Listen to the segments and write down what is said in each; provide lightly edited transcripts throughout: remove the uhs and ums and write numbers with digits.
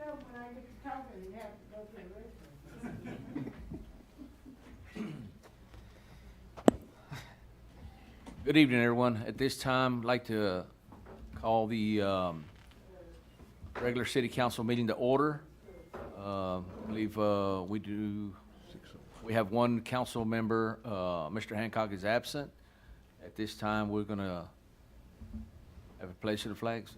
know when I get to talking, you have to go to the restroom. Good evening, everyone. At this time, I'd like to call the regular city council meeting to order. I believe we have one council member, Mr. Hancock is absent. At this time, we're going to have a pledge to the flags.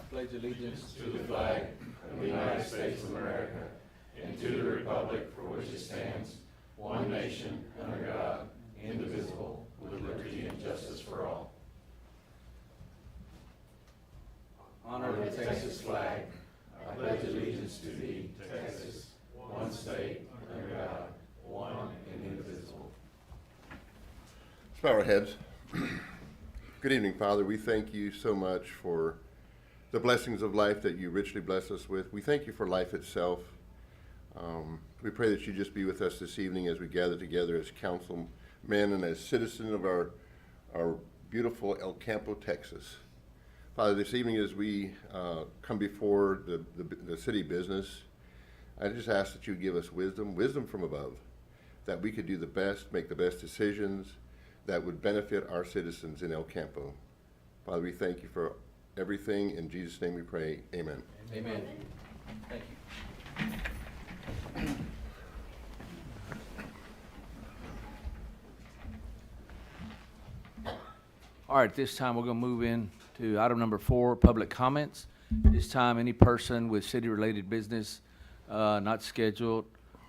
Pledge allegiance to the flag of the United States of America and to the republic for which it stands, one nation, under God, indivisible, with liberty and justice for all. Honor the Texas flag. I pledge allegiance to thee, Texas, one state, under God, one and indivisible. Let's bow our heads. Good evening, Father. We thank you so much for the blessings of life that you richly bless us with. We thank you for life itself. We pray that you just be with us this evening as we gather together as councilmen and as citizens of our beautiful El Campo, Texas. Father, this evening as we come before the city business, I just ask that you give us wisdom from above, that we could do the best, make the best decisions that would benefit our citizens in El Campo. Father, we thank you for everything. In Jesus' name we pray, amen. Amen. Thank you. All right, this time we're going to move in to item number 4, public comments. This time, any person with city-related business not scheduled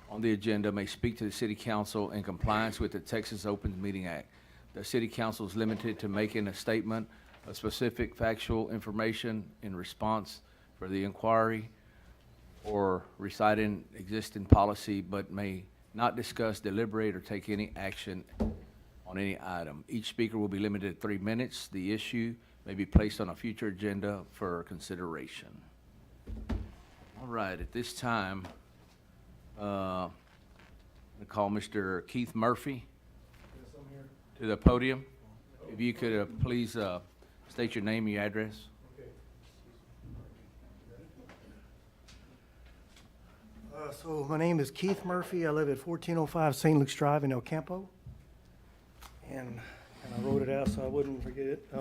on the agenda may speak to the city council in compliance with the Texas Open Meeting Act. The city council is limited to making a statement of specific factual information in response for the inquiry or reciting existing policy, but may not discuss, deliberate, or take any action on any item. Each speaker will be limited to 3 minutes. The issue may be placed on a future agenda for consideration. All right, at this time, I'm going to call Mr. Keith Murphy to the podium. If you could please state your name and your address. So my name is Keith Murphy. I live at 1405 St. Luke's Drive in El Campo. And I wrote it out so I wouldn't forget it.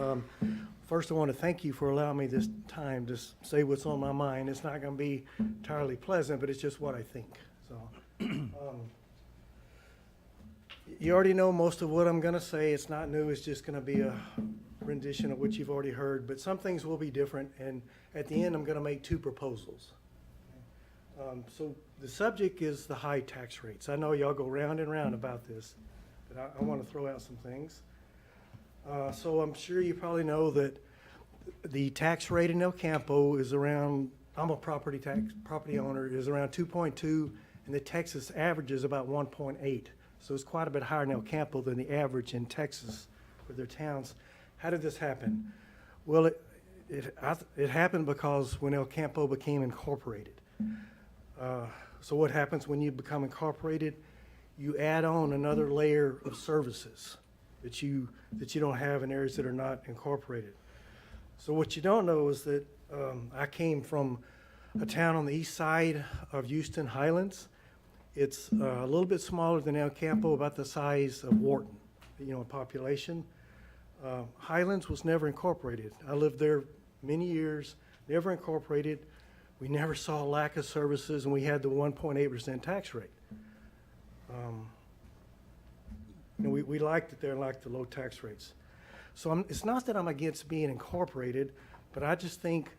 First, I want to thank you for allowing me this time to say what's on my mind. It's not going to be entirely pleasant, but it's just what I think. So, you already know most of what I'm going to say. It's not new. It's just going to be a rendition of what you've already heard. But some things will be different. And at the end, I'm going to make 2 proposals. So the subject is the high tax rates. I know y'all go round and round about this, but I want to throw out some things. So I'm sure you probably know that the tax rate in El Campo is around, I'm a property owner, is around 2.2, and the Texas average is about 1.8. So it's quite a bit higher in El Campo than the average in Texas for their towns. How did this happen? Well, it happened because when El Campo became incorporated. So what happens when you become incorporated? You add on another layer of services that you don't have in areas that are not incorporated. So what you don't know is that I came from a town on the east side of Houston, Highlands. It's a little bit smaller than El Campo, about the size of Wharton, in population. Highlands was never incorporated. I lived there many years, never incorporated. We never saw a lack of services, and we had the 1.8% tax rate. We liked it there and liked the low tax rates. So it's not that I'm against being incorporated, but I just think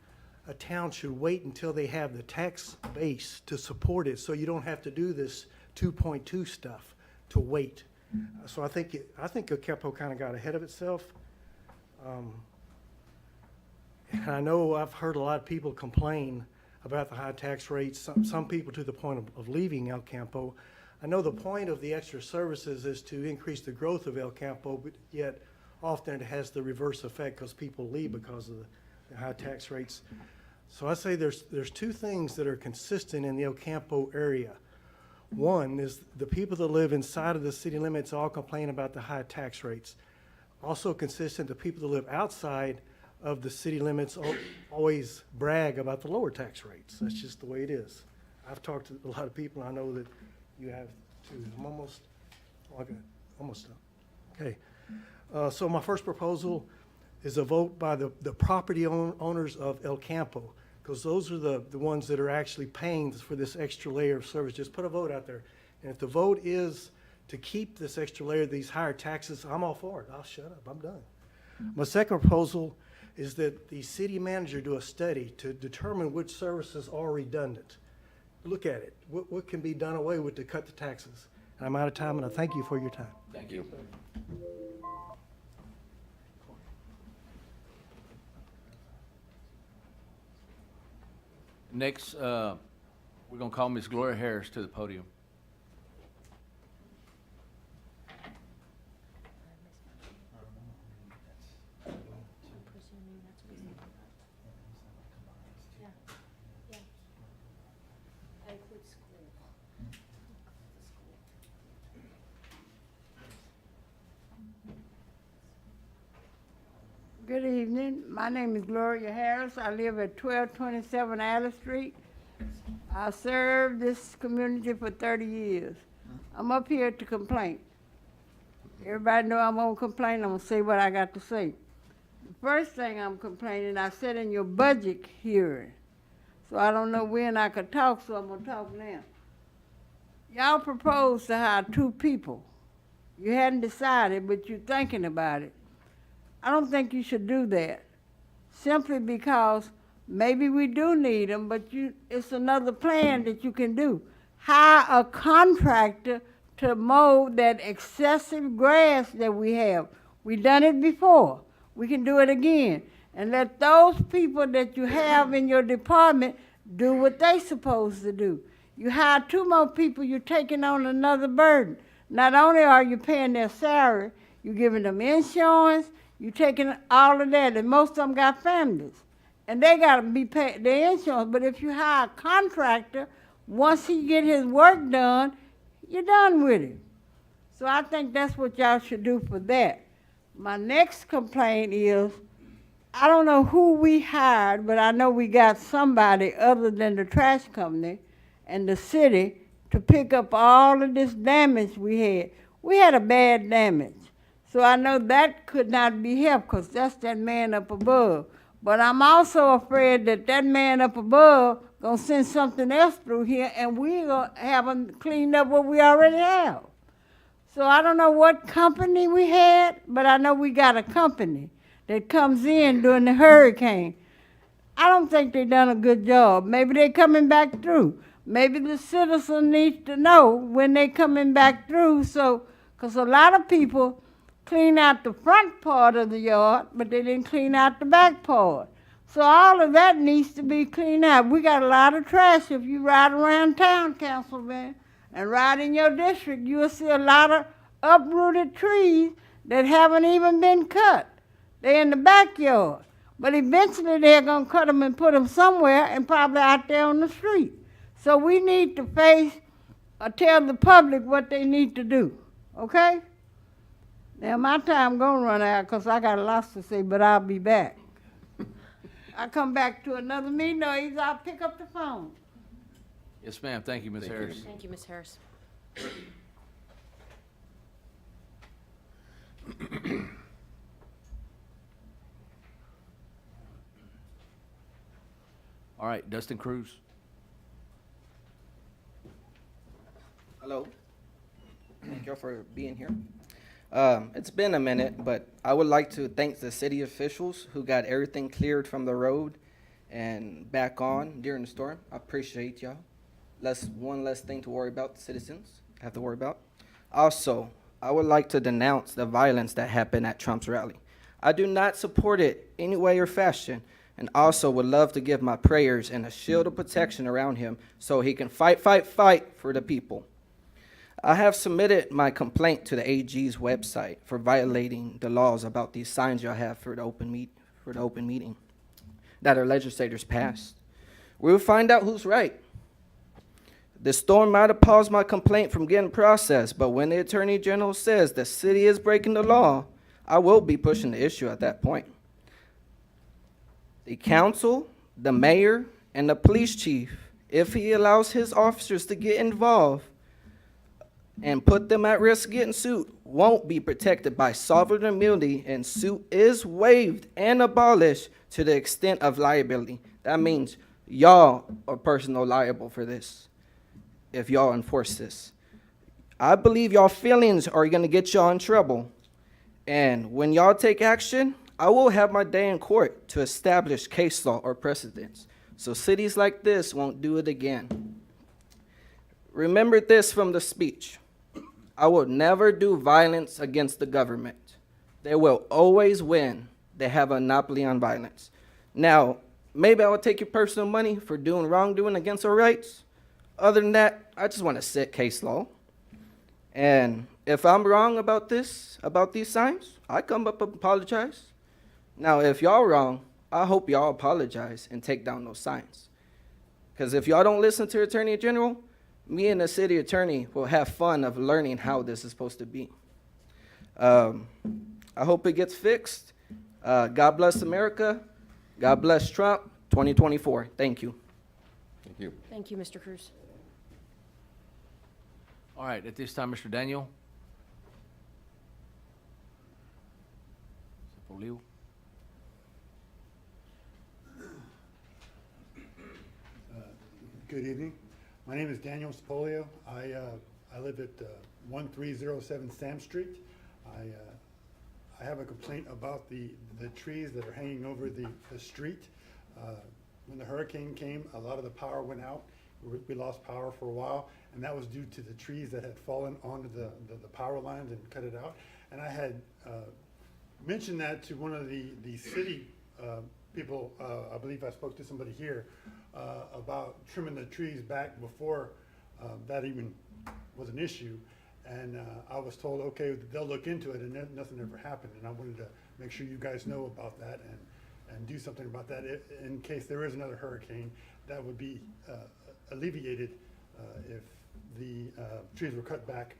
a town should wait until they have the tax base to support it, so you don't have to do this 2.2 stuff to wait. So I think El Campo kind of got ahead of itself. And I know I've heard a lot of people complain about the high tax rates, some people to the point of leaving El Campo. I know the point of the extra services is to increase the growth of El Campo, but yet often it has the reverse effect because people leave because of the high tax rates. So I say there's 2 things that are consistent in the El Campo area. One is the people that live inside of the city limits all complain about the high tax rates. Also consistent, the people that live outside of the city limits always brag about the lower tax rates. That's just the way it is. I've talked to a lot of people, and I know that you have too. I'm almost done. Okay. So my first proposal is a vote by the property owners of El Campo, because those are the ones that are actually paying for this extra layer of service. Just put a vote out there. And if the vote is to keep this extra layer, these higher taxes, I'm all for it. I'll shut up. I'm done. My second proposal is that the city manager do a study to determine which services are redundant. Look at it. What can be done away with to cut the taxes? And I'm out of time, and I thank you for your time. Thank you. Next, we're going to call Ms. Gloria Harris to the podium. Good evening. My name is Gloria Harris. I live at 1227 Alice Street. I served this community for 30 years. I'm up here to complain. Everybody know I'm gonna complain. I'm gonna say what I got to say. The first thing I'm complaining, I said in your budget hearing. So I don't know when I could talk, so I'm gonna talk now. Y'all proposed to hire 2 people. You hadn't decided, but you're thinking about it. I don't think you should do that, simply because maybe we do need them, but it's another plan that you can do. Hire a contractor to mow that excessive grass that we have. We done it before. We can do it again. And let those people that you have in your department do what they supposed to do. You hire 2 more people, you're taking on another burden. Not only are you paying their salary, you're giving them insurance, you taking all of that, and most of them got families, and they got to be paid their insurance. But if you hire a contractor, once he get his work done, you're done with him. So I think that's what y'all should do for that. My next complaint is, I don't know who we hired, but I know we got somebody other than the trash company and the city to pick up all of this damage we had. We had a bad damage. So I know that could not be helped, because that's that man up above. But I'm also afraid that that man up above gonna send something else through here, and we gonna have them cleaned up what we already have. So I don't know what company we had, but I know we got a company that comes in during the hurricane. I don't think they done a good job. Maybe they coming back through. Maybe the citizen needs to know when they coming back through. So, because a lot of people clean out the front part of the yard, but they didn't clean out the back part. So all of that needs to be cleaned out. We got a lot of trash. If you ride around town, Councilman, and ride in your district, you'll see a lot of uprooted trees that haven't even been cut. They're in the backyard. But eventually they're going to cut them and put them somewhere, and probably out there on the street. So we need to tell the public what they need to do, okay? Now, my time gonna run out because I got lots to say, but I'll be back. I come back to another meeting, or either I'll pick up the phone. Yes, ma'am. Thank you, Ms. Harris. Thank you, Ms. Harris. All right, Dustin Cruz. Hello. Thank you for being here. It's been a minute, but I would like to thank the city officials who got everything cleared from the road and back on during the storm. I appreciate y'all. One less thing to worry about, the citizens have to worry about. Also, I would like to denounce the violence that happened at Trump's rally. I do not support it any way or fashion, and also would love to give my prayers and a shield of protection around him so he can fight for the people. I have submitted my complaint to the AG's website for violating the laws about these signs y'all have for the open meeting that our legislators passed. We will find out who's right. The storm might have paused my complaint from getting processed, but when the Attorney General says the city is breaking the law, I will be pushing the issue at that point. The council, the mayor, and the police chief, if he allows his officers to get involved and put them at risk of getting sued, won't be protected by sovereign immunity, and suit is waived and abolished to the extent of liability. That means y'all are personally liable for this if y'all enforce this. I believe y'all feelings are gonna get y'all in trouble. And when y'all take action, I will have my day in court to establish case law or precedents, so cities like this won't do it again. Remember this from the speech. I will never do violence against the government. They will always win. They have a monopoly on violence. Now, maybe I will take your personal money for doing wrongdoing against our rights. Other than that, I just want to set case law. And if I'm wrong about this, about these signs, I come up and apologize. Now, if y'all wrong, I hope y'all apologize and take down those signs. Because if y'all don't listen to Attorney General, me and the city attorney will have fun of learning how this is supposed to be. I hope it gets fixed. God bless America. God bless Trump. 2024. Thank you. Thank you. Thank you, Mr. Cruz. All right, at this time, Mr. Daniel. Leo. Good evening. My name is Daniel Spolio. I live at 1307 Sam Street. I have a complaint about the trees that are hanging over the street. When the hurricane came, a lot of the power went out. We lost power for a while, and that was due to the trees that had fallen onto the power lines and cut it out. And I had mentioned that to one of the city people. I believe I spoke to somebody here about trimming the trees back before that even was an issue. And I was told, okay, they'll look into it, and nothing ever happened. And I wanted to make sure you guys know about that and do something about that in case there is another hurricane. That would be alleviated if the trees were cut back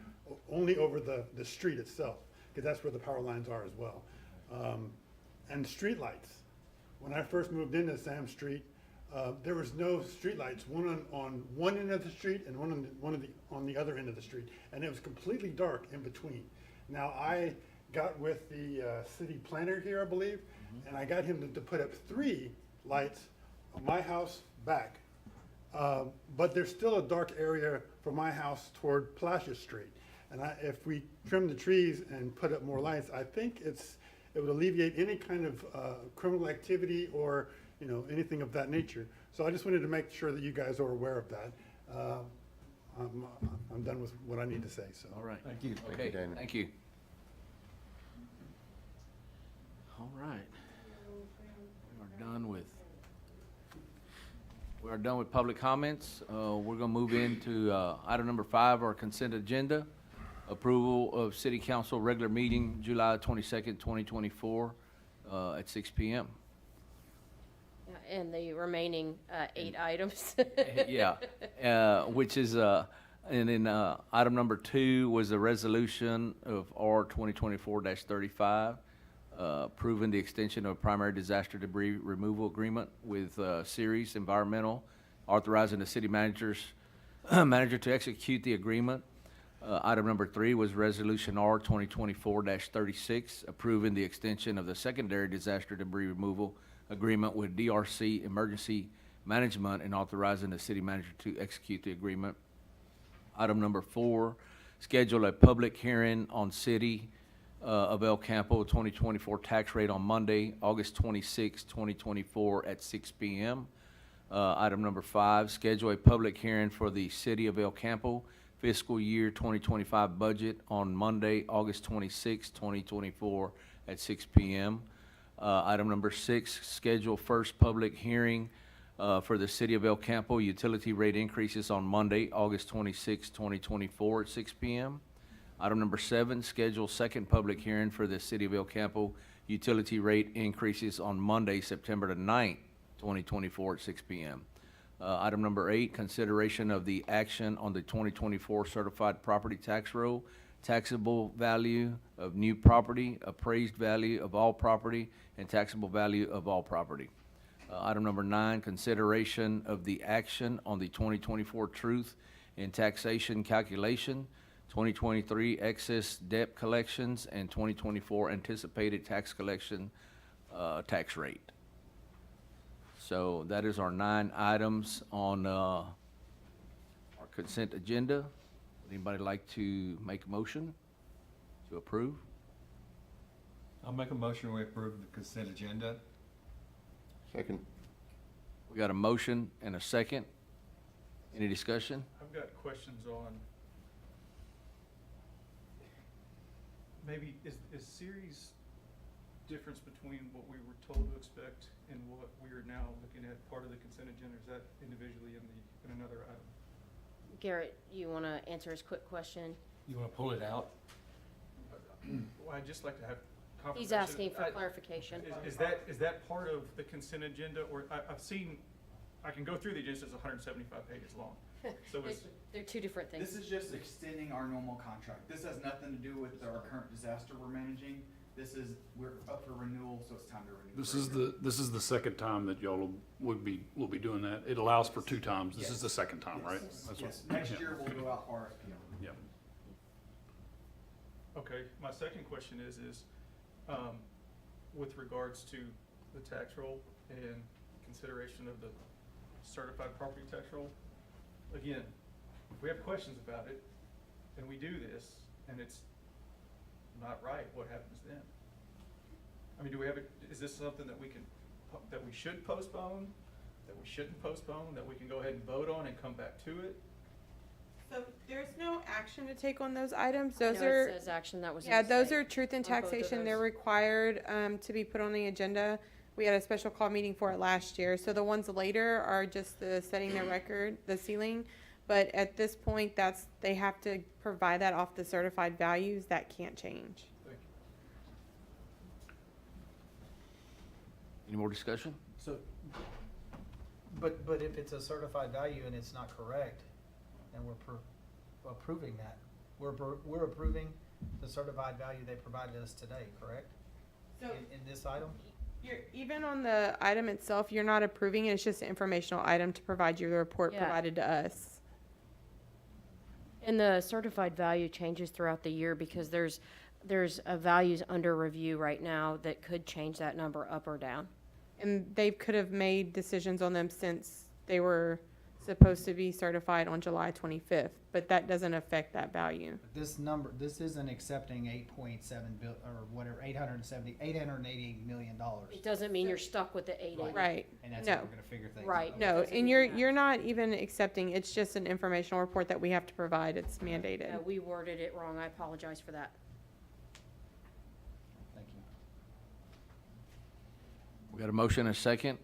only over the street itself, because that's where the power lines are as well. And street lights. When I first moved into Sam Street, there was no street lights, one on one end of the street and one on the other end of the street, and it was completely dark in between. Now, I got with the city planner here, I believe, and I got him to put up 3 lights on my house back. But there's still a dark area from my house toward Palacios Street. And if we trim the trees and put up more lights, I think it would alleviate any kind of criminal activity or anything of that nature. So I just wanted to make sure that you guys are aware of that. I'm done with what I need to say. So. All right. Thank you. Okay, Daniel. thank you. All right. We are done with public comments. We're gonna move into item number 5, our consent agenda. Approval of City Council regular meeting, July 22nd, 2024, at 6 p.m. And the remaining 8 items. Yeah, which is, and then item number 2 was the resolution of R 2024-35, approving the extension of primary disaster debris removal agreement with Ceres Environmental, authorizing the city manager to execute the agreement. Item number 3 was resolution R 2024-36, approving the extension of the secondary disaster debris removal agreement with DRC Emergency Management and authorizing the city manager to execute the agreement. Item number 4, schedule a public hearing on City of El Campo 2024 tax rate on Monday, August 26, 2024 at 6 p.m. Item number 5, schedule a public hearing for the City of El Campo fiscal year 2025 budget on Monday, August 26, 2024 at 6 p.m. Item number 6, schedule first public hearing for the City of El Campo utility rate increases on Monday, August 26, 2024 at 6 p.m. Item number 7, schedule second public hearing for the City of El Campo utility rate increases on Monday, September the 9th, 2024 at 6 p.m. Item number 8, consideration of the action on the 2024 certified property tax roll taxable value of new property, appraised value of all property, and taxable value of all property. Item number 9, consideration of the action on the 2024 truth in taxation calculation, 2023 excess debt collections, and 2024 anticipated tax collection tax rate. So that is our 9 items on our consent agenda. Would anybody like to make a motion to approve? I'll make a motion we approve the consent agenda. Second. We got a motion and a second. Any discussion? I've got questions on, maybe, is Siri's difference between what we were told to expect and what we are now looking at part of the consent agenda, is that individually in another item? Garrett, you want to answer his quick question? You want to pull it out? Well, I'd just like to have confirmation. He's asking for clarification. Is that part of the consent agenda, or I've seen, I can go through the agenda, it's 175 pages long. So They're two different things. This is just extending our normal contract. This has nothing to do with our current disaster we're managing. We're up for renewal, so it's time to renew. This is the second time that y'all will be doing that. It allows for 2 times. This is the second time, right? That's what- Yes, next yeah. year we'll go out for RFP. Yeah. Okay, my second question is, with regards to the tax roll and consideration of the certified property tax roll, again, if we have questions about it, and we do this, and it's not right, what happens then? I mean, do we have is this something that we should postpone, that we shouldn't postpone, that we can go ahead and vote on and come back to it? So there's no action to take on those items. I Those know are, it says action, that was a yeah, those mistake are truth and on both of taxation. They're those. required to be put on the agenda. We had a special call meeting for it last year. So the ones later are just the setting the record, the ceiling. But at this point, they have to provide that off the certified values. That can't change. Thank you. Any more discussion? So, but if it's a certified value and it's not correct, then we're approving that. We're approving the certified value they provided us today, correct? So In this item? even on the item itself, you're not approving it. It's just an informational item to provide you the report Yeah. provided to us. And the certified value changes throughout the year because there's values under review right now that could change that number up or down. And they could have made decisions on them since they were supposed to be certified on July 25th, but that doesn't affect that value. This isn't accepting 8.7 bill, or whatever, $888 million. It doesn't mean you're stuck with the 880. Right. And that's how No. we're gonna figure things out. Right. No, doesn't and mean that. you're not even accepting, it's just an informational report that we have to provide. It's mandated. We worded it wrong. I apologize for that. Thank you. We got a motion and a second.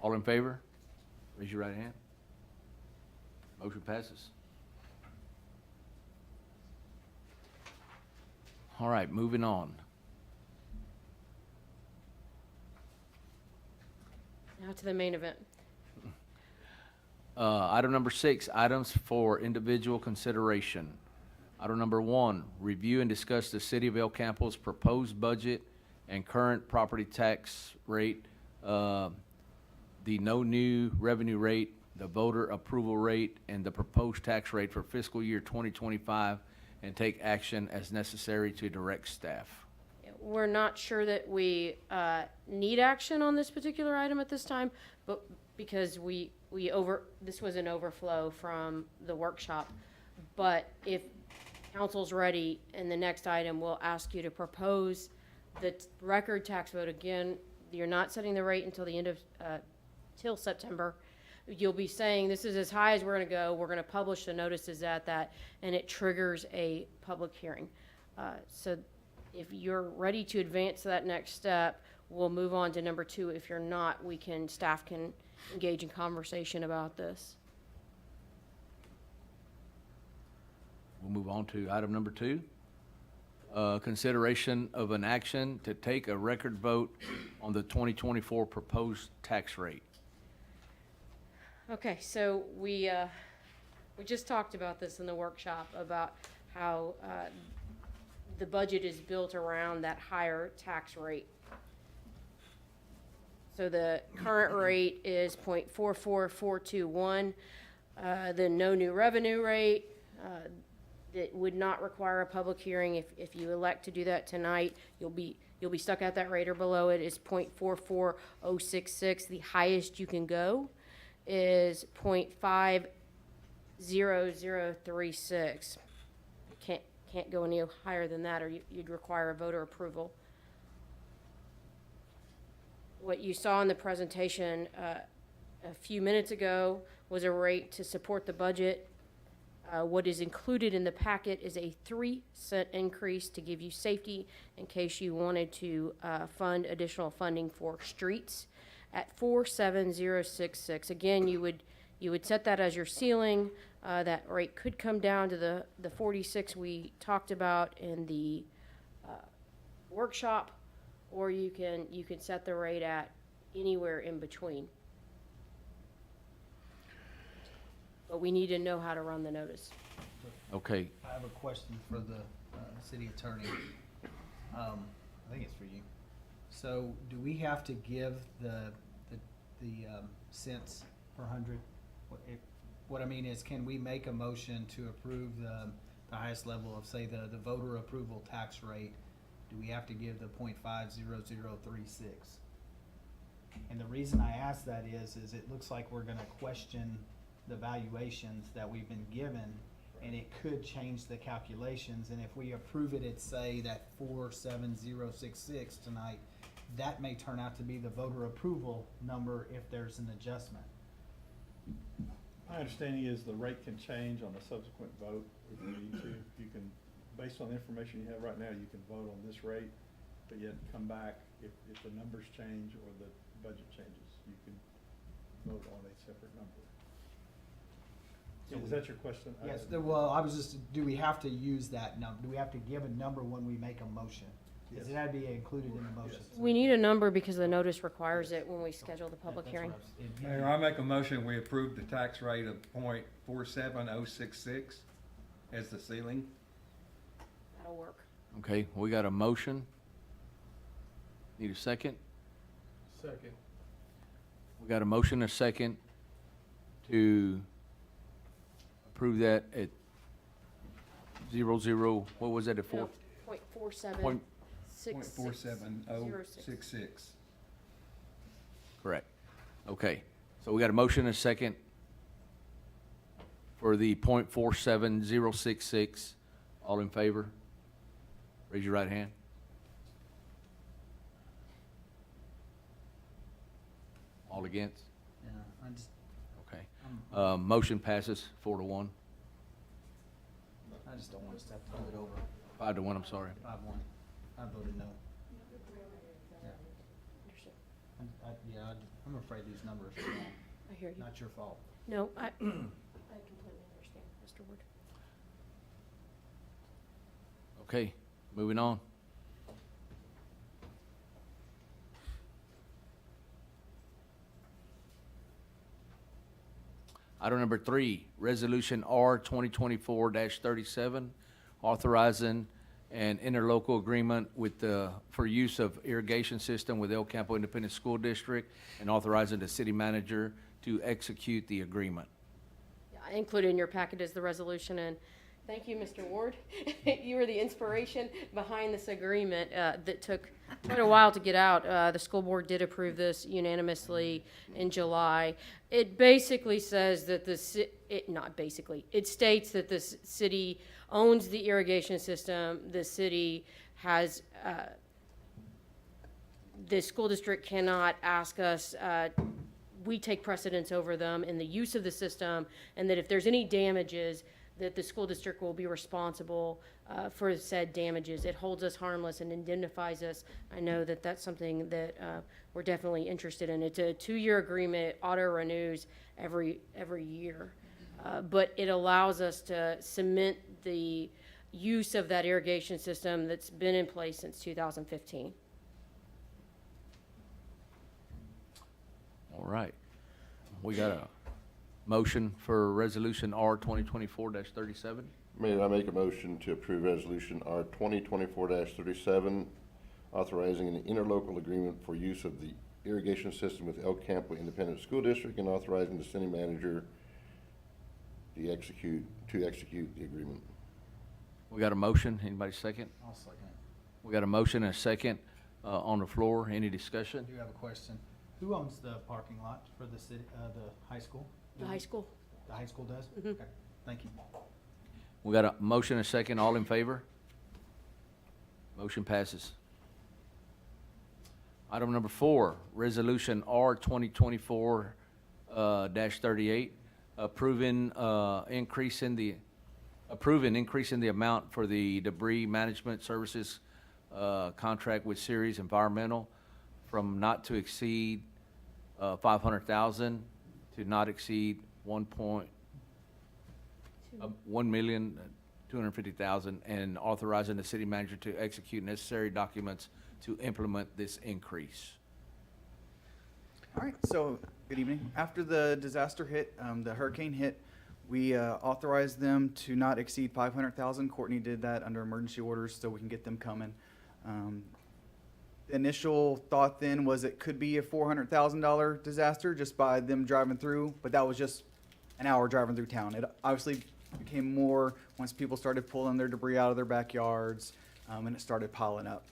All in favor? Raise your right hand. Motion passes. All right, moving on. Now to the main event. Item number 6, items for individual consideration. Item number 1, review and discuss the City of El Campo's proposed budget and current property tax rate, the no new revenue rate, the voter approval rate, and the proposed tax rate for fiscal year 2025, and take action as necessary to direct staff. We're not sure that we need action on this particular item at this time, but because this was an overflow from the workshop. But if council's ready, in the next item, we'll ask you to propose the record tax vote. Again, you're not setting the rate until the end of, till September. You'll be saying, this is as high as we're gonna go, we're gonna publish the notices at that, and it triggers a public hearing. So if you're ready to advance to that next step, we'll move on to number 2. If you're not, staff can engage in conversation about this. We'll move on to item number 2. Consideration of an action to take a record vote on the 2024 proposed tax rate. Okay, so we just talked about this in the workshop, about how the budget is built around that higher tax rate. So the current rate is 0.44421. The no new revenue rate, that would not require a public hearing. If you elect to do that tonight, you'll be stuck at that rate or below it, is 0.44066. The highest you can go is 0.50036. Can't go any higher than that, or you'd require a voter approval. What you saw in the presentation a few minutes ago was a rate to support the budget. What is included in the packet is a 3-cent increase to give you safety in case you wanted to fund additional funding for streets at 47066. Again, you would set that as your ceiling. That rate could come down to the 46 we talked about in the workshop, or you can set the rate at anywhere in between. But we need to know how to run the notice. Okay, I have a question for the city attorney. I think it's for you. So do we have to give the cents per hundred? What I mean is, can we make a motion to approve the highest level of, say, the voter approval tax rate? Do we have to give the 0.50036? And the reason I ask that is it looks like we're gonna question the valuations that we've been given, and it could change the calculations. And if we approve it at, say, that 47066 tonight, that may turn out to be the voter approval number if there's an adjustment. My understanding is the rate can change on a subsequent vote if you need to. You can, based on the information you have right now, you can vote on this rate, but yet come back if the numbers change or the budget changes, you can vote on a separate number. Is that your question? Yes, well, I was just, do we have to use that number? Do we have to give a number when we make a motion? Does it have to be included in the motion? We need a number because the notice requires it when we schedule the public That's hearing. what I was- Mayor, I make a motion, we approve the tax rate of 0.47066 as the ceiling. That'll work. okay, we got a motion. Need a second? Second. We got a motion, and a second, to approve that at 00, what was that, at 4? No, 0.47. Point- 0.47066. Correct. Okay, so we got a motion, and a second, for the 0.47066. All in favor? Raise your right hand. All against? Yeah, I just, Okay. Motion passes 4-1. I just don't want us to have to do it over. 5-1, I'm sorry. 5-1. I voted no. Yeah. Understood. I'm afraid these numbers are wrong. I hear you. Not your fault. No, I completely understand, Mr. Ward. Okay, moving on. Item number 3, Resolution R 2024-37, authorizing an interlocal agreement with for use of irrigation system with El Campo Independent School District, and authorizing the city manager to execute the agreement. Yeah, I included in your packet is the resolution, and thank you, Mr. Ward. You were the inspiration behind this agreement that took quite a while to get out. The school board did approve this unanimously in July. It basically says that it states that the city owns the irrigation system. The city has, the school district cannot ask us, we take precedence over them in the use of the system, and that if there's any damages, that the school district will be responsible for said damages. It holds us harmless and indemnifies us. I know that that's something that we're definitely interested in. It's a 2-year agreement. It auto renews every year. But it allows us to cement the use of that irrigation system that's been in place since 2015. All right. We got motion for Resolution R 2024-37? Mayor, I make a motion to approve Resolution R 2024-37, authorizing an interlocal agreement for use of the irrigation system with El Campo Independent School District and authorizing the city manager to execute the agreement. We got a motion. Anybody second? I'll second it. We got a motion and a second on the floor. Any discussion? I do have a question. Who owns the parking lot for the city, the high school? The high school. The high school does? Mhm. Okay, thank you. We got a motion and a second. All in favor? Motion passes. Item number 4, Resolution R 2024-38, approving increase in the amount for the debris management services contract with Ceres Environmental from not to exceed $500,000 to not exceed $1,250,000, and authorizing the city manager to execute necessary documents to implement this increase. All right, so, good evening. After the disaster hit, the hurricane hit, we authorized them to not exceed 500,000. Courtney did that under emergency orders so we can get them coming. The initial thought then was it could be a $400,000 disaster just by them driving through, but that was just an hour driving through town. It obviously became more once people started pulling their debris out of their backyards, and it started piling up.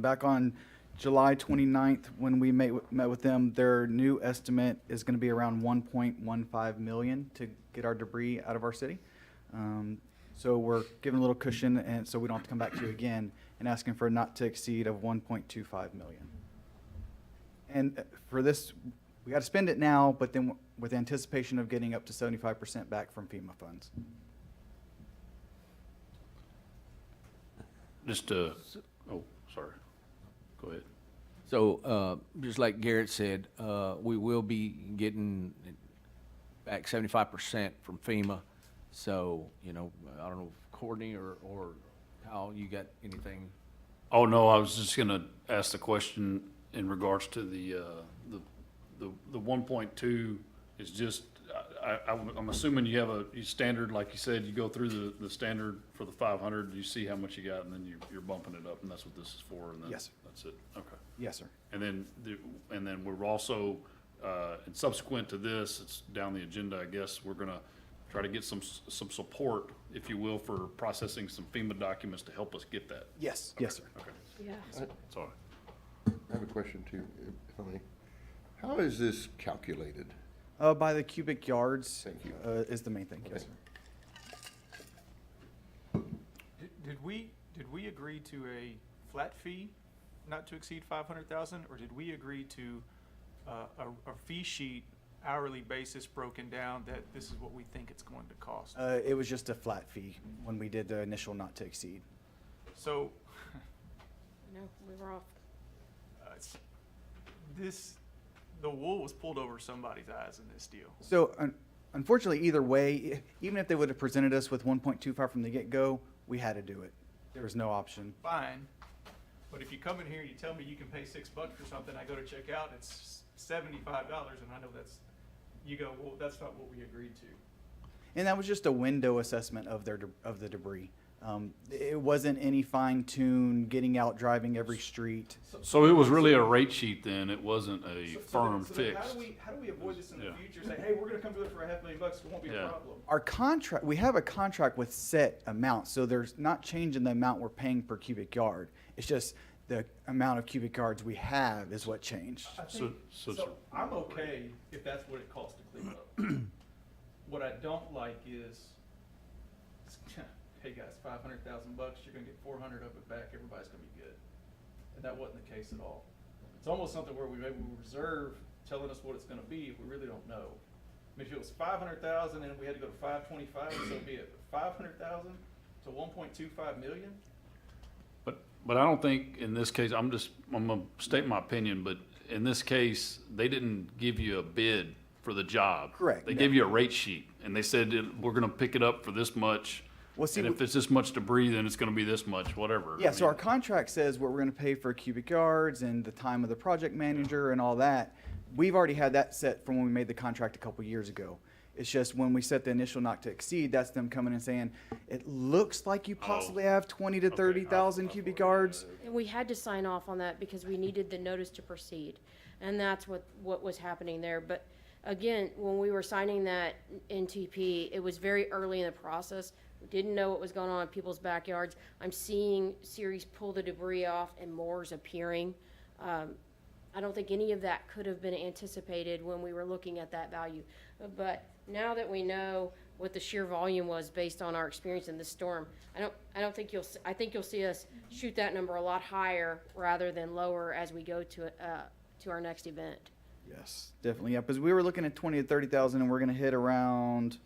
Back on July 29th, when we met with them, their new estimate is going to be around 1.15 million to get our debris out of our city. So we're giving a little cushion, and so we don't have to come back to you again and asking for a not to exceed of 1.25 million. And for this, we got to spend it now, but then with anticipation of getting up to 75% back from FEMA funds. Just, oh, sorry. Go ahead. So, just like Garrett said, we will be getting back 75% from FEMA. So, you know, I don't know, if Courtney or Kyle, you got anything? Oh, no, I was just gonna ask the question in regards to the 1.2 is just, I'm assuming you have a standard, like you said, you go through the standard for the 500, you see how much you got, and then you're bumping it up, and that's what this is for, and then Yes, sir. that's it, okay. Yes, sir. And then, we're also, and subsequent to this, it's down the agenda, I guess, we're gonna try to get some support, if you will, for processing some FEMA documents to help us get that. Yes, yes, sir. Okay, Yeah. sorry. I have a question too, if I may. How is this calculated? By the cubic yards Thank you. is the main thing, yes, sir. Did we agree to a flat fee not to exceed 500,000, or did we agree to a fee sheet hourly basis broken down that this is what we think it's going to cost? It was just a flat fee when we did the initial not to exceed. So, No, we were off. the wool was pulled over somebody's eyes in this deal. So unfortunately, either way, even if they would have presented us with 1.25 from the get-go, we had to do it. There was no option. Fine, but if you come in here and you tell me you can pay $6 for something, I go to check out, it's $75, and I know you go, well, that's not what we agreed to. And that was just a window assessment of the debris. It wasn't any fine-tune, getting out, driving every street. So it was really a rate sheet then, it wasn't a firm So then fix? how do we avoid this in the Yeah. future? Say, hey, we're gonna come do it for $500,000, it won't be a Yeah. problem. Our contract, we have a contract with set amounts, so there's not changing the amount we're paying per cubic yard. It's just the amount of cubic yards we have is what changed. I think, so I'm okay if that's what it costs to clean up. What I don't like is, hey guys, $500,000, you're gonna get 400 of it back, everybody's gonna be good. And that wasn't the case at all. It's almost something where we reserve telling us what it's gonna be if we really don't know. I mean, if it was 500,000 and we had to go to 525, so be it. 500,000 to 1.25 million? But I don't think in this case, I'm gonna state my opinion, but in this case, they didn't give you a bid for the job. Correct. They gave you a rate sheet, and they said, we're gonna pick it up for this much. Well, see, And if it's this much debris, then it's gonna be this much, whatever. yeah, I so our mean, contract says what we're gonna pay for cubic yards and the time of the project manager and all that. We've already had that set from when we made the contract a couple years ago. It's just when we set the initial not to exceed, that's them coming and saying, it looks like you possibly have 20 to Okay, 30,000 I cubic follow. yards. And we had to sign off on that because we needed the notice to proceed. And that's what was happening there. But again, when we were signing that NTP, it was very early in the process. We didn't know what was going on in people's backyards. I'm seeing Ceres pull the debris off and more's appearing. I don't think any of that could have been anticipated when we were looking at that value. But now that we know what the sheer volume was based on our experience in this storm, I don't think I think you'll see us shoot that number a lot higher rather than lower as we go to our next event. Yes, definitely. Yeah, because we were looking at 20 to 30,000, and we're going to hit around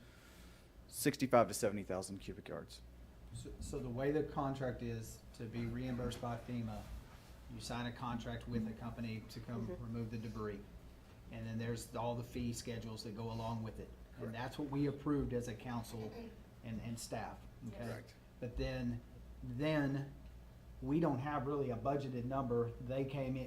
65 to 70,000 cubic yards. So the way the contract is to be reimbursed by FEMA, you sign a contract with a company to come remove the debris. And then there's all the fee schedules that go along with it. And that's what we approved as a council and staff, okay? Correct. But then we don't have really a budgeted number. They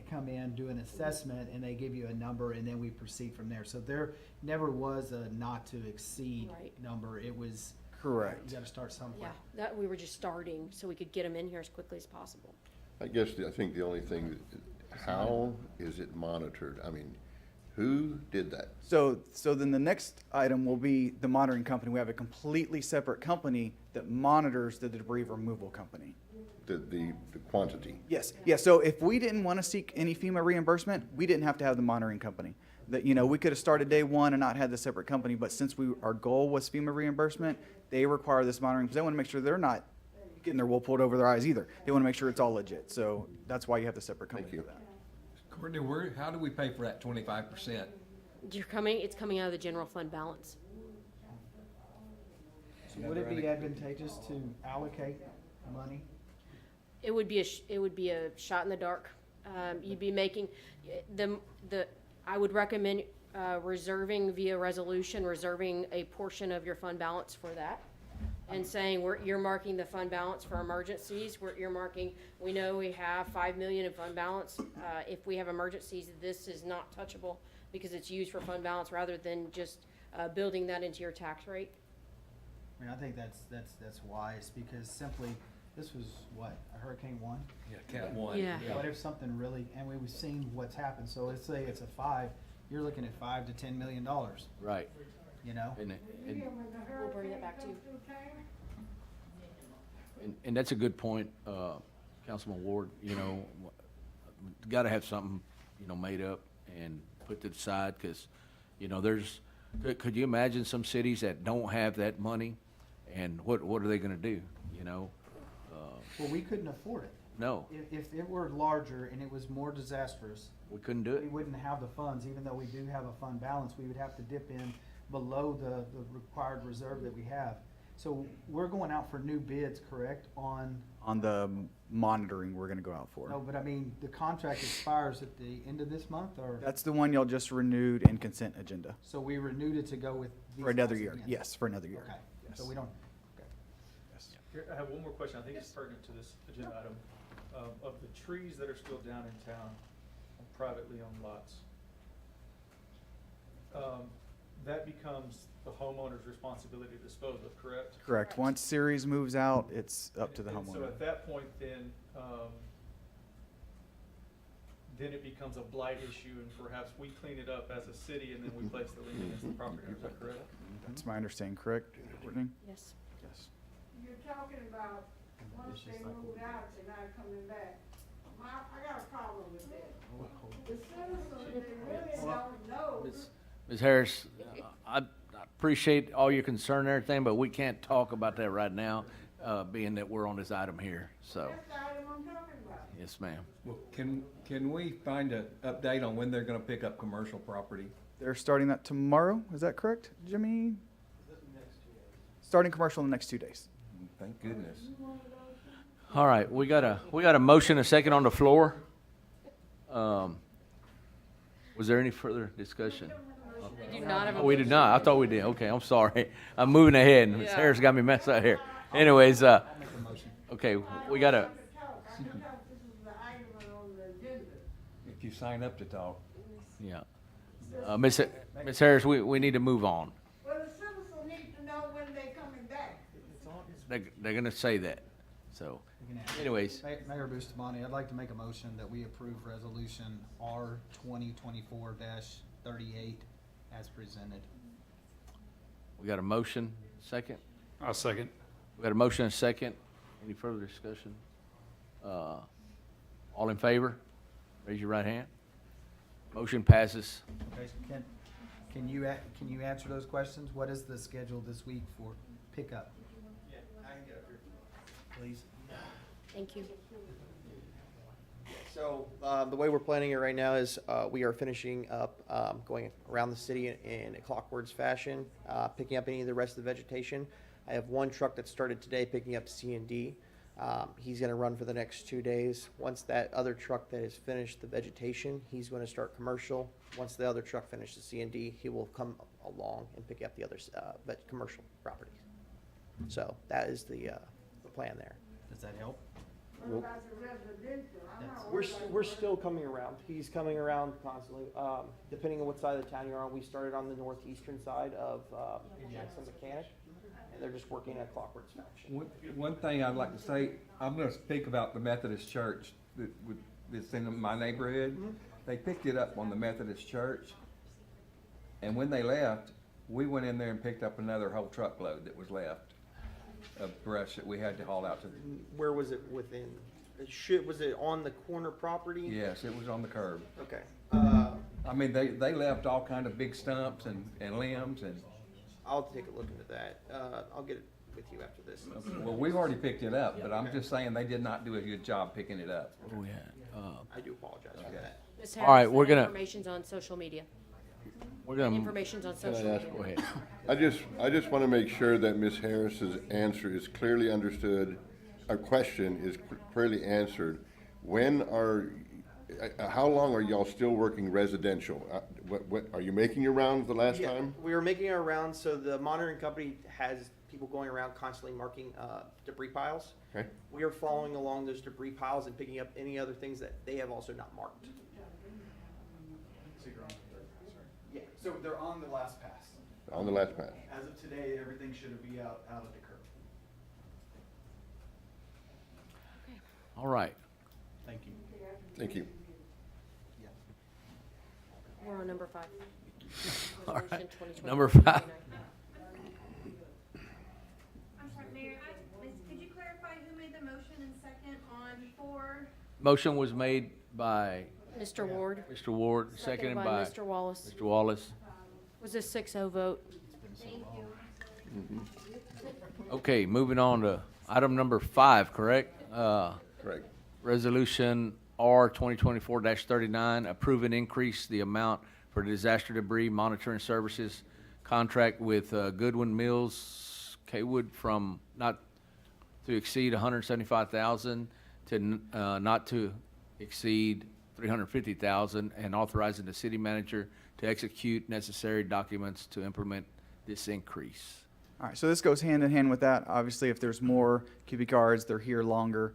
come in, do an assessment, and they give you a number, and then we proceed from there. So there never was a not to exceed Right. number. It was. Correct. You gotta start somewhere. Yeah, that we were just starting so we could get them in here as quickly as possible. I guess, I think the only thing, how is it monitored? I mean, who did that? So then the next item will be the monitoring company. We have a completely separate company that monitors the debris removal company. The quantity? Yes, yeah, so if we didn't want to seek any FEMA reimbursement, we didn't have to have the monitoring company. That, we could have started day one and not had the separate company, but since our goal was FEMA reimbursement, they require this monitoring, because they want to make sure they're not getting their wool pulled over their eyes either. They want to make sure it's all legit, so that's why you have the separate company Thank for you. that. Courtney, how do we pay for that 25%? It's coming out of the general fund balance. So would it be advantageous to allocate money? It would be a shot in the dark. You'd be making, I would recommend reserving via resolution, reserving a portion of your fund balance for that. And saying we're earmarking the fund balance for emergencies, we know we have 5 million in fund balance. If we have emergencies, this is not touchable because it's used for fund balance rather than just building that into your tax rate. I mean, I think that's wise, because simply, this was what, a Hurricane 1? Yeah, Cat 1. Yeah. What if something really, and we've seen what's happened, so let's say it's a 5, you're looking at $5 to $10 million, Right. you know? And We'll bring it back to you. and that's a good point, Councilman Ward, gotta have something, made up and put to the side, because, could you imagine some cities that don't have that money, and what are they gonna do, Well, we couldn't afford it. No, If it were larger and it was more disastrous, we couldn't do we it. wouldn't have the funds, even though we do have a fund balance, we would have to dip in below the required reserve that we have. So we're going out for new bids, correct, on, On the monitoring we're going to go out no, for. but I mean, the contract expires at the end of this month, or? That's the one y'all just renewed in consent agenda. So we renewed it to go with these For another guys year, again? yes, for another year. Okay, Yes. so we don't, Yes. Here, I have one more question. I think it's pertinent to this agenda item. Of the trees that are still down in town on privately owned lots, that becomes the homeowner's responsibility to dispose of, correct? Correct. Once Ceres moves out, it's up to the And so homeowner. at that point, then it becomes a blight issue, and perhaps we clean it up as a city, and then we place the lien against the property owner. Is that correct? That's my understanding, correct, Courtney? Yes. Yes. You're talking about once they moved out, they're not coming back. I got a problem with that. The citizens, they really don't know. Ms. Harris, I appreciate all your concern and everything, but we can't talk about that right now, being that we're on this item here, so, That's the item I'm talking about. yes, ma'am. Well, can we find an update on when they're gonna pick up commercial property? They're starting that tomorrow, is that correct, Jimmy? Starting commercial in the next 2 days. Thank goodness. All right, we got a motion, a second on the floor. Was there any further discussion? We do not have a. Oh, we did not. I thought we did. Okay, I'm sorry. I'm moving ahead. Ms. Yeah. Harris got me messed up here. Anyways, okay, we got a, I thought this is the item on the agenda. If you sign up to talk. yeah. Ms. Harris, we need to move on. Well, the know when they coming back. They're gonna say that, so, anyways. Mayor Bustamante, I'd like to make a motion that we approve resolution R 2024-38 as presented. We got a motion, second? I'll second. We got a motion and a second. Any further discussion? All in favor? Raise your right hand. Motion passes. Okay, can you answer those questions? What is the schedule this week for pickup? Yeah, I can get up here. Please. Thank you. So the way we're planning it right now is we are finishing up going around the city in a clockwork fashion, picking up any of the rest of the vegetation. I have one truck that started today picking up C and D. He's going to run for the next 2 days. Once that other truck that has finished the vegetation, he's going to start commercial. Once the other truck finishes C and D, he will come along and pick up the other commercial properties. So that is the plan there. Does that help? What about the residential? I'm not We're, worried about we're still coming around. He's coming around constantly. Depending on what side of the town you're on, we started on the northeastern side of Jackson Mechanic, and they're just working at clockwork fashion. One thing I'd like to say, I'm gonna speak about the Methodist church that's in my neighborhood. They picked it up on the Methodist church, and when they left, we went in there and picked up another whole truckload that was left of brush that we had to haul out to. Where was it within? Was it on the corner property? Yes, it was on the curb. Okay. I mean, they left all kind of big stumps and limbs and, I'll take a look into that. I'll get it with you after this. well, we've already picked it up, but I'm just saying they did not do a good job picking it up. What do we have? I do apologize for that. Ms. All right, Harris, we're that gonna- Information's on social media. We're gonna, Information's on social Can I ask media. go ahead. I just want to make sure that Ms. Harris's answer is clearly understood, our question is clearly answered. How long are y'all still working residential? What, are you making your rounds the last Yeah, time? we were making our rounds, so the monitoring company has people going around constantly marking debris piles. Okay. We are following along those debris piles and picking up any other things that they have also not marked. So you're on the third pass, right? Yeah, so they're on the last pass. On the last pass. As of today, everything should be out of the curb. All right. Thank you. Thank you. We're on number 5. All Resolution right. 2024-39. Number 5. I'm sorry, Mayor, could you clarify who made the motion and second on 4? Motion was made by Mr. Ward, Mr. Ward, seconded by Mr. Wallace. Mr. Wallace. Was a 6-0 vote. Thank you. Okay, moving on to item number 5, correct? Correct. Resolution R 2024-39, approve and increase the amount for disaster debris monitoring services contract with Goodwin Mills Kaywood from not to exceed $175,000 to not to exceed $350,000, and authorizing the city manager to execute necessary documents to implement this increase. All right, so this goes hand in hand with that. Obviously, if there's more cubic yards, they're here longer.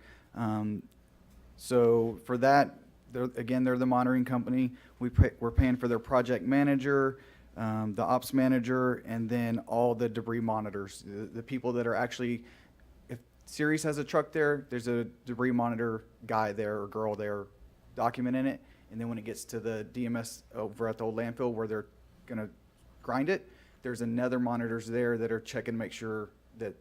So for that, they're the monitoring company. We're paying for their project manager, the ops manager, and then all the debris monitors. The people that are actually, if Ceres has a truck there, there's a debris monitor guy there or girl there documenting it. And then when it gets to the DMS over at the old landfill where they're gonna grind it, there's another monitors there that are checking to make sure that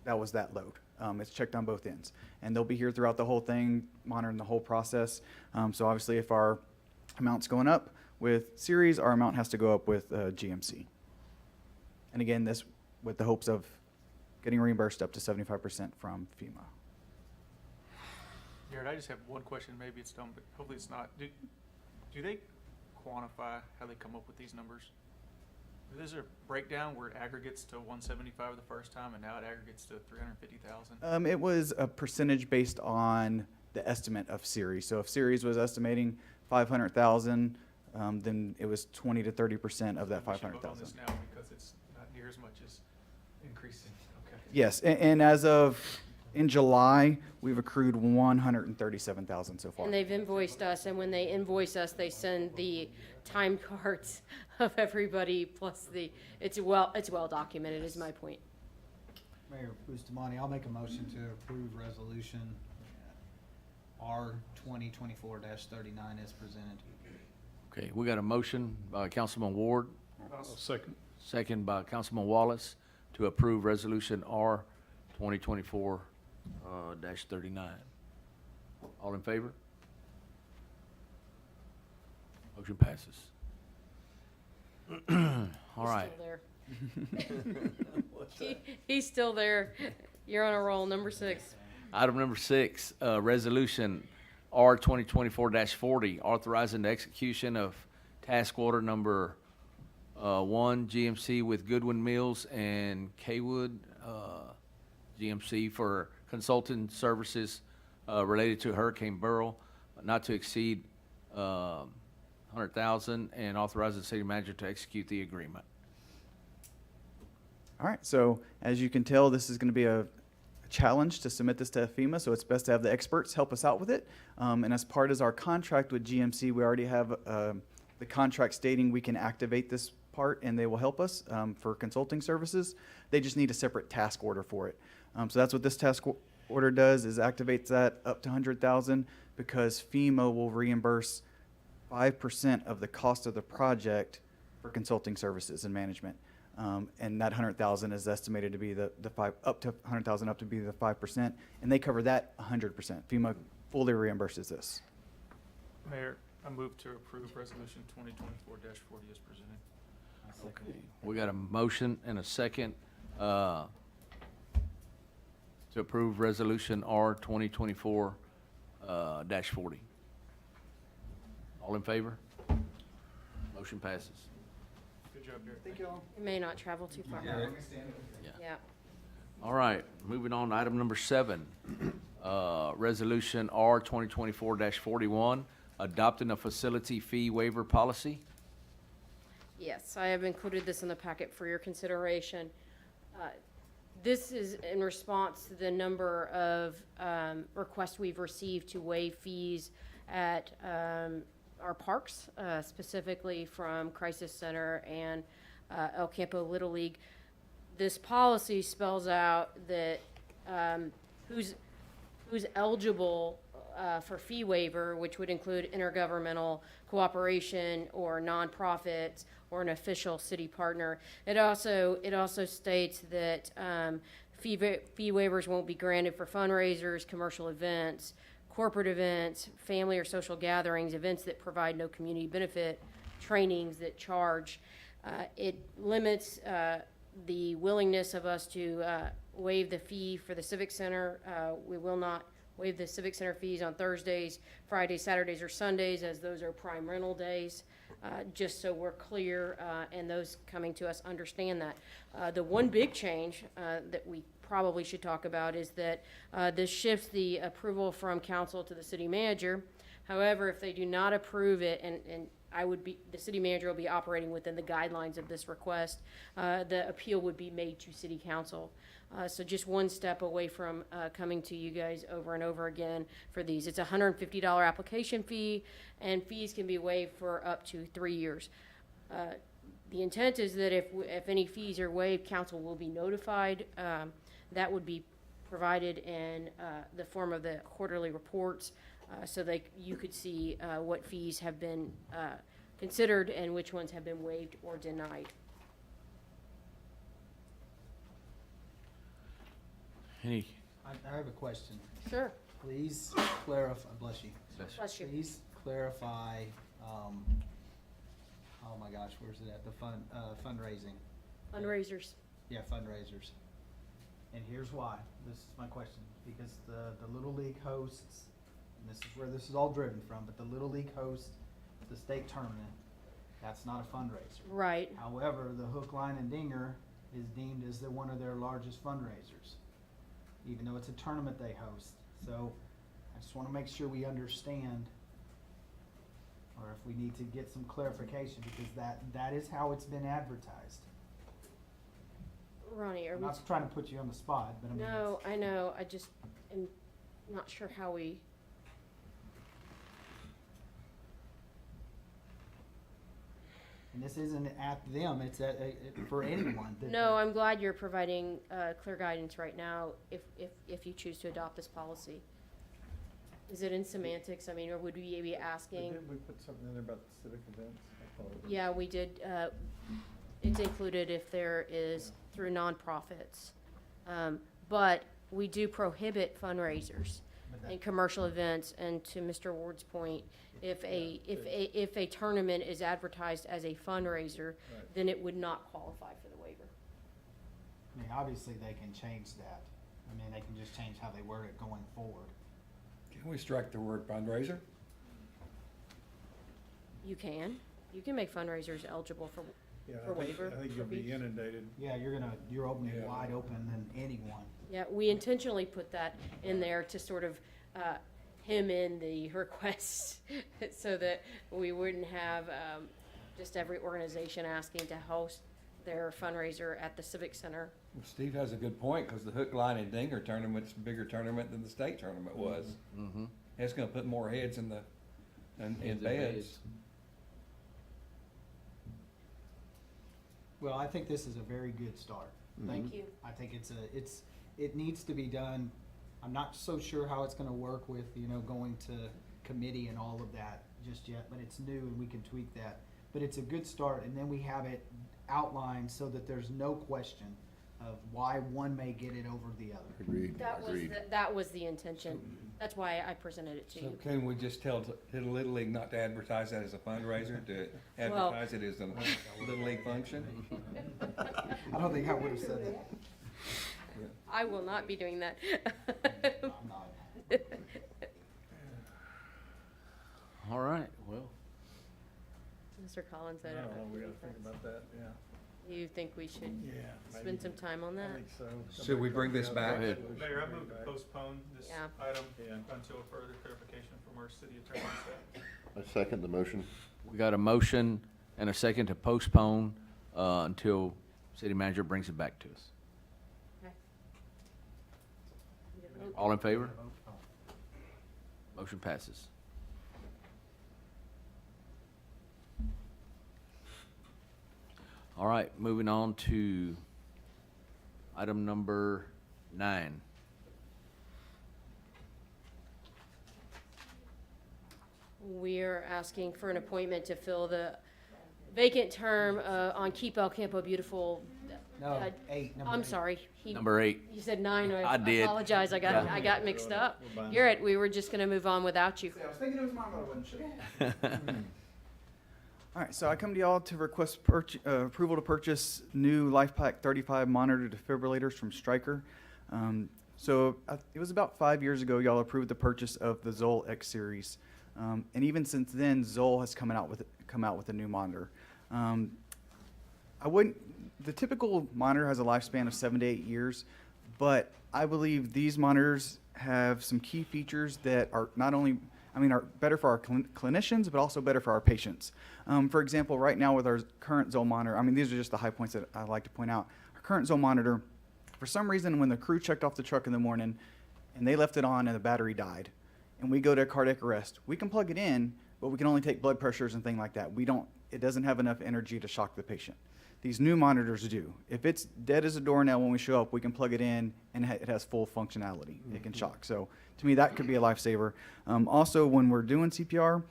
that was that load. It's checked on both ends. And they'll be here throughout the whole thing, monitoring the whole process. So obviously if our amount's going up with Ceres, our amount has to go up with GMC. And again, this with the hopes of getting reimbursed up to 75% from FEMA. Jared, I just have one question. Maybe it's dumb, but hopefully it's not. Do they quantify how they come up with these numbers? Is there a breakdown where it aggregates to 175 the first time and now it aggregates to 350,000? It was a percentage based on the estimate of Ceres. So if Ceres was estimating 500,000, then it was 20 to 30% of that We should vote on 500,000. this now because it's not near as much as increasing. Okay. Yes, and as of in July, we've accrued 137,000 so far. And they've invoiced us, and when they invoice us, they send the time cards of everybody plus it's well documented is my point. Mayor Bustamante, I'll make a motion to approve resolution R 2024-39 as presented. Okay, we got a motion by Councilman Ward, Second. second by Councilman Wallace to approve Resolution R 2024 -39. All in favor? Motion passes. All right. He's still there. You're on a roll. Number 6. Item number 6, Resolution R 2024-40, authorizing the execution of task order number 1, GMC with Goodwin Mills and Kaywood GMC for consulting services related to Hurricane Beryl, not to exceed $100,000, and authorizing the city manager to execute the agreement. All right, so as you can tell, this is going to be a challenge to submit this to FEMA, so it's best to have the experts help us out with it. And as part of our contract with GMC, we already have the contract stating we can activate this part and they will help us for consulting services. They just need a separate task order for it. So that's what this task order does, is activates that up to $100,000 because FEMA will reimburse 5% of the cost of the project for consulting services and management. And that 100,000 is estimated to be the 100,000 up to be the 5%, and they cover that 100%. FEMA fully reimburses this. Mayor, I move to approve resolution 2024-40 as presented. Okay, we got a motion and a second to approve Resolution R 2024-40. All in favor? Motion passes. Good job, Derek. Thank you all. It may not travel too far. Yeah. All right, moving on to item number 7, Resolution R 2024-41, adopting a facility fee waiver policy. Yes, I have included this in the packet for your consideration. This is in response to the number of requests we've received to waive fees at our parks, specifically from Crisis Center and El Campo Little League. This policy spells out that who's eligible for fee waiver, which would include intergovernmental cooperation or nonprofits or an official city partner. It also states that fee waivers won't be granted for fundraisers, commercial events, corporate events, family or social gatherings, events that provide no community benefit, trainings that charge. It limits the willingness of us to waive the fee for the Civic Center. We will not waive the Civic Center fees on Thursdays, Fridays, Saturdays, or Sundays, as those are prime rental days, just so we're clear and those coming to us understand that. The one big change that we probably should talk about is that this shifts the approval from council to the city manager. However, if they do not approve it, and the city manager will be operating within the guidelines of this request, the appeal would be made to city council. So just one step away from coming to you guys over and over again for these. It's a $150 application fee, and fees can be waived for up to 3 years. The intent is that if any fees are waived, council will be notified. That would be provided in the form of the quarterly reports, so you could see what fees have been considered and which ones have been waived or denied. Any? I have a question. Sure. Please clarify, bless you. Bless you. Please clarify, oh my gosh, where's it at? The fundraising. Fundraisers. Yeah, fundraisers. And here's why. This is my question. Because the Little League hosts, and this is where this is all driven from, but the Little League hosts the state tournament. That's not a fundraiser. Right. However, the Hook, Line, and Dinger is deemed as one of their largest fundraisers, even though it's a tournament they host. So I just want to make sure we understand, or if we need to get some clarification, because that is how it's been advertised. Ronnie, are I'm we? not trying to put you on the spot, but I mean. No, I know, I just am not sure how we, And this isn't at them, it's for anyone. no, I'm glad you're providing, clear guidance right now if you choose to adopt this policy. Is it in semantics? I mean, or would we be asking? Didn't we put something in there about the civic events? I thought it was- Yeah, we did, it's included if there is through nonprofits. But we do prohibit fundraisers and commercial events, and to Mr. Ward's point, if a tournament is advertised as a fundraiser, then it would not qualify for the waiver. I mean, obviously, they can change that. I mean, they can just change how they word it going forward. Can we strike the word fundraiser? You can make fundraisers eligible for Yeah, for waiver. I think for you'll be beach. inundated. Yeah, you're opening Yeah. wide open than anyone. Yeah, we intentionally put that in there to sort of hem in the requests so that we wouldn't have just every organization asking to host their fundraiser at the Civic Center. Well, Steve has a good point, because the hook, line, and dinger tournament's a bigger tournament than the state tournament was. Mm-hmm. It's gonna put more heads in in beds. Well, I think this is a very good start. Thank you. I think it needs to be done. I'm not so sure how it's gonna work with, going to committee and all of that just yet, but it's new and we can tweak that. But it's a good start, and then we have it outlined so that there's no question of why one may get it over the other. Agreed, That was the intention. That's why I presented it to So you. can we just tell Little League not to advertise that as a fundraiser, to advertise it as a Little League function? I don't think I would have said that. I will not be doing that. I'm not. All right, well, Mr. Collins, I I don't don't know, know. we gotta think about that, yeah. You think we should Yeah. spend some time on I that? think so. Should we bring this back? Go ahead. Mayor, I move to postpone this Yeah. item Yeah. until further clarification from our city attorney and staff. I second the motion. we got a motion and a second to postpone until city manager brings it back to us. Okay. All in favor? Motion passes. All right, moving on to item number 9. We're asking for an appointment to fill the vacant term on Keep El Campo Beautiful. No, 8, number I'm 8. sorry. Number 8. You said 9. I did. Apologize. I got mixed up. Garrett, we were just gonna move on without you. I was thinking it was mine, but I wasn't sure. All right, so I come to y'all to request approval to purchase new LifePak 35 monitor defibrillators from Stryker. It was about 5 years ago y'all approved the purchase of the Zoll X series, and even since then Zoll has come out with a new monitor. The typical monitor has a lifespan of 7 to 8 years, but I believe these monitors have some key features that are are better for our clinicians, but also better for our patients. For example, right now with our current Zoll monitor, these are just the high points that I like to point out. Our current Zoll monitor, for some reason, when the crew checked off the truck in the morning and they left it on and the battery died, and we go to cardiac arrest, we can plug it in, but we can only take blood pressures and things like that. It doesn't have enough energy to shock the patient. These new monitors do. If it's dead as a doornail when we show up, we can plug it in and it has full functionality. It can shock. So to me, that could be a lifesaver. Also, when we're doing CPR,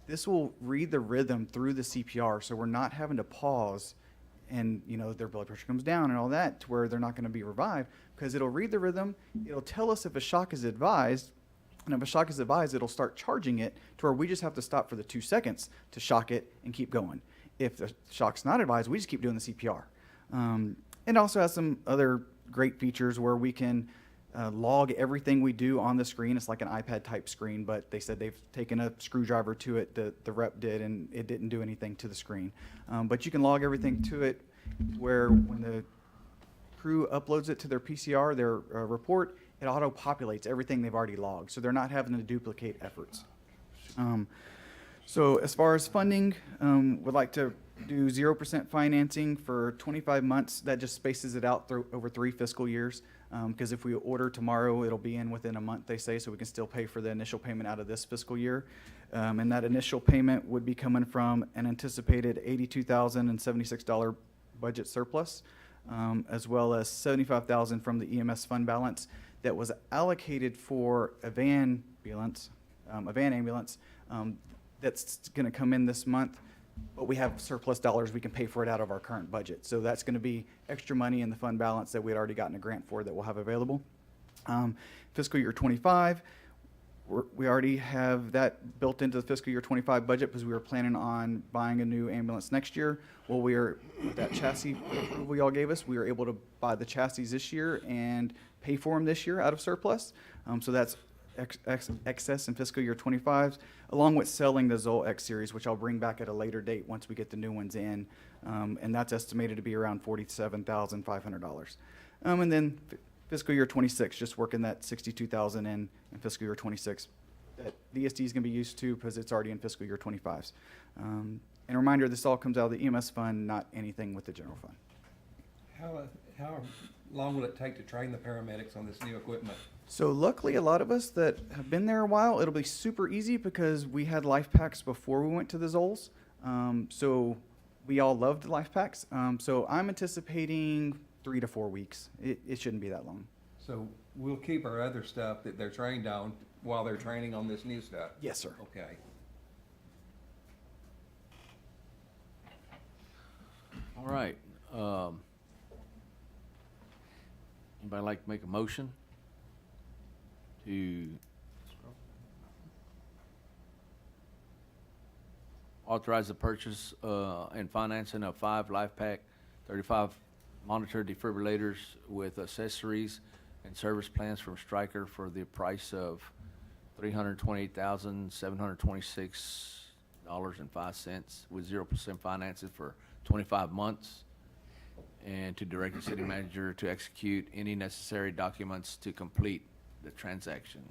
this will read the rhythm through the CPR, so we're not having to pause and their blood pressure comes down and all that to where they're not going to be revived, because it'll read the rhythm. It'll tell us if a shock is advised, and if a shock is advised, it'll start charging it to where we just have to stop for the 2 seconds to shock it and keep going. If the shock's not advised, we just keep doing the CPR. It also has some other great features where we can log everything we do on the screen. It's like an iPad type screen, but they said they've taken a screwdriver to it, the rep did, and it didn't do anything to the screen. But you can log everything to it, where when the crew uploads it to their PCR, their report, it auto-populates everything they've already logged, so they're not having to duplicate efforts. So as far as funding, would like to do 0% financing for 25 months. That just spaces it out through over 3 fiscal years. Because if we order tomorrow, it'll be in within a month, they say, so we can still pay for the initial payment out of this fiscal year. And that initial payment would be coming from an anticipated $82,076 budget surplus, as well as $75,000 from the EMS fund balance that was allocated for a van ambulance, that's going to come in this month. But we have surplus dollars, we can pay for it out of our current budget. So that's going to be extra money in the fund balance that we had already gotten a grant for that we'll have available. Fiscal year 25, we already have that built into the fiscal year 25 budget because we were planning on buying a new ambulance next year. Well, with that chassis approval y'all gave us, we were able to buy the chassis this year and pay for them this year out of surplus. So that's excess in fiscal year 25, along with selling the Zoll X series, which I'll bring back at a later date once we get the new ones in. And that's estimated to be around $47,500. And then fiscal year 26, just working that $62,000 in fiscal year 26 that the ESD is going to be used to because it's already in fiscal year 25's. And a reminder, this all comes out of the EMS fund, not anything with the general fund. How long will it take to train the paramedics on this new equipment? So luckily, a lot of us that have been there a while, it'll be super easy because we had life packs before we went to the Zolls. So we all loved the life packs. So I'm anticipating 3 to 4 weeks. It shouldn't be that long. So we'll keep our other stuff that they're trained on while they're training on this new stuff? Yes, sir. Okay. All right. Anybody like to make a motion to authorize the purchase and financing of 5 LifePak 35 monitor defibrillators with accessories and service plans from Stryker for the price of $328,726.05 with 0% financing for 25 months, and to direct the city manager to execute any necessary documents to complete the transaction.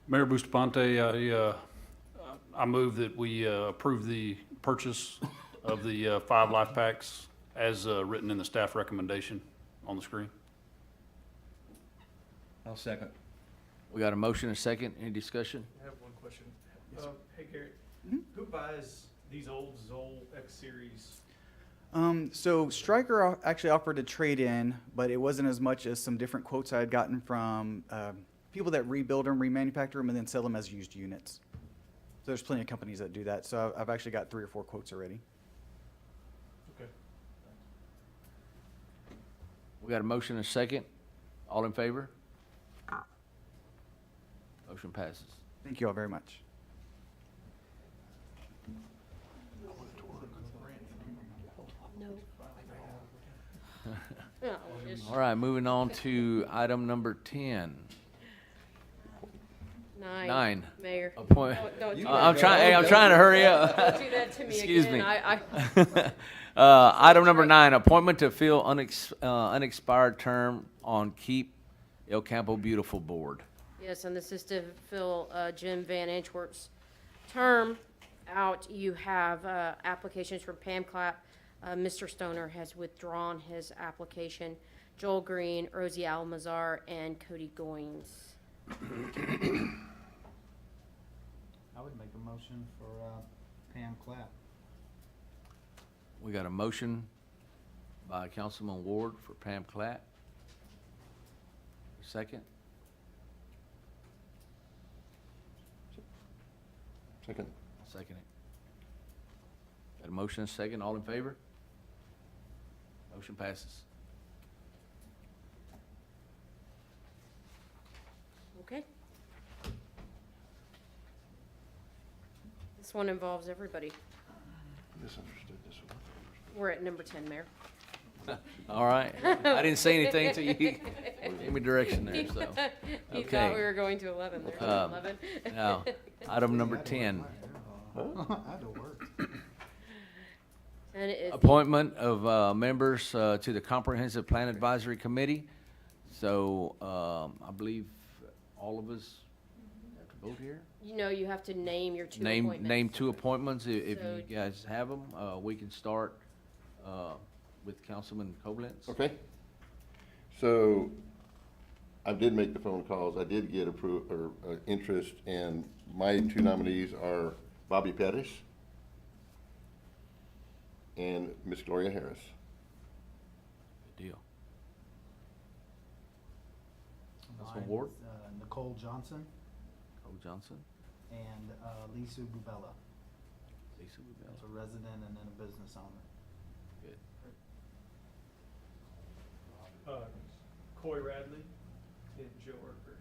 Mayor Bustamante, I move that we approve the purchase of the 5 life packs as written in the staff recommendation on the screen. I'll second. We got a motion and a second. Any discussion? I have one question. Hey, Garrett, who buys these old Zoll X series? So Stryker actually offered a trade-in, but it wasn't as much as some different quotes I had gotten from people that rebuild them, remanufacture them, and then sell them as used units. So there's plenty of companies that do that. So I've actually got 3 or 4 quotes already. Okay. We got a motion and a second. All in favor? Motion passes. Thank you all very much. No, just All right, moving on to item number 10. 9. Mayor. Appoint. Don't do I'm that. trying. I'm trying to hurry up. Don't do that to me Excuse again. me. Item number 9: appointment to fill unexpired term on Keep El Campo Beautiful Board. Yes, and this is to fill Jim Van Antwerp's term out. You have applications from Pam Clapp. Mr. Stoner has withdrawn his application. Joel Green, Rosie Almazar, and Cody Goins. I would make a motion for Pam Clapp. We got a motion by Councilman Ward for Pam Clapp. Second. Second. Second it. Got a motion and a second. All in favor? Motion passes. Okay. This one involves everybody. Misunderstood this one. We're at number 10, Mayor. All right. I didn't say anything until you gave me direction there, so. He Okay. thought we were going to 11. There's no 11. Now, item number 10. I had to work. And it is Appointment of members to the Comprehensive Plan Advisory Committee. So I believe all of us have to vote here? You know, you have to name your two Name, appointments. name two appointments, if So- you guys have them. We can start, with Councilman Koblenz. Okay. So I did make the phone calls. I did get interest, and my two nominees are Bobby Pettis and Miss Gloria Harris. Good deal. Councilman Mine Ward? is, Nicole Johnson Cole Johnson? and Lisa Bubella. Lisa Rubella. That's a resident and then a business owner. Good. Coy Radley and Joe Erker.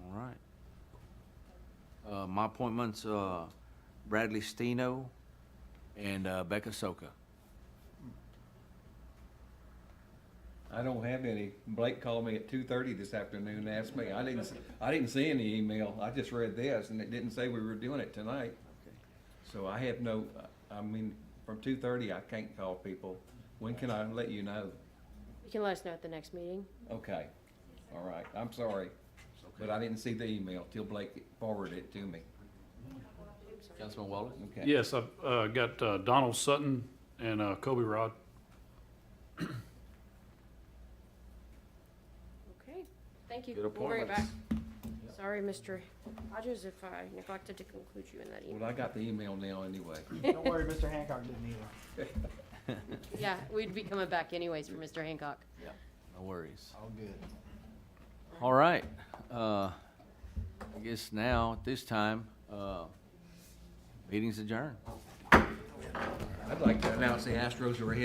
All right. My appointments, Bradley Steno and Becca Soka. I don't have any. Blake called me at 2:30 this afternoon and asked me. I didn't see any email. I just read this, and it didn't say we were doing it tonight. So I have no, I mean, from 2:30, I can't call people. When can I let you know? You can let us know at the next meeting. Okay, all right, I'm sorry, but I didn't see the email till Blake forwarded it to me. Councilman Wallace? Okay. Yes, I've got Donald Sutton and Kobe Rod. Okay, thank you. Good We'll bring it back. appointments. Sorry, Mr. Hodges, if I neglected to include you in that Well, email. I got the email now anyway. Don't worry, Mr. Hancock didn't either. Yeah, we'd be coming back anyways for Mr. Hancock. No worries. All good. All right. I guess now, at this time, meeting's adjourned. I'd like to announce the Astros are ahead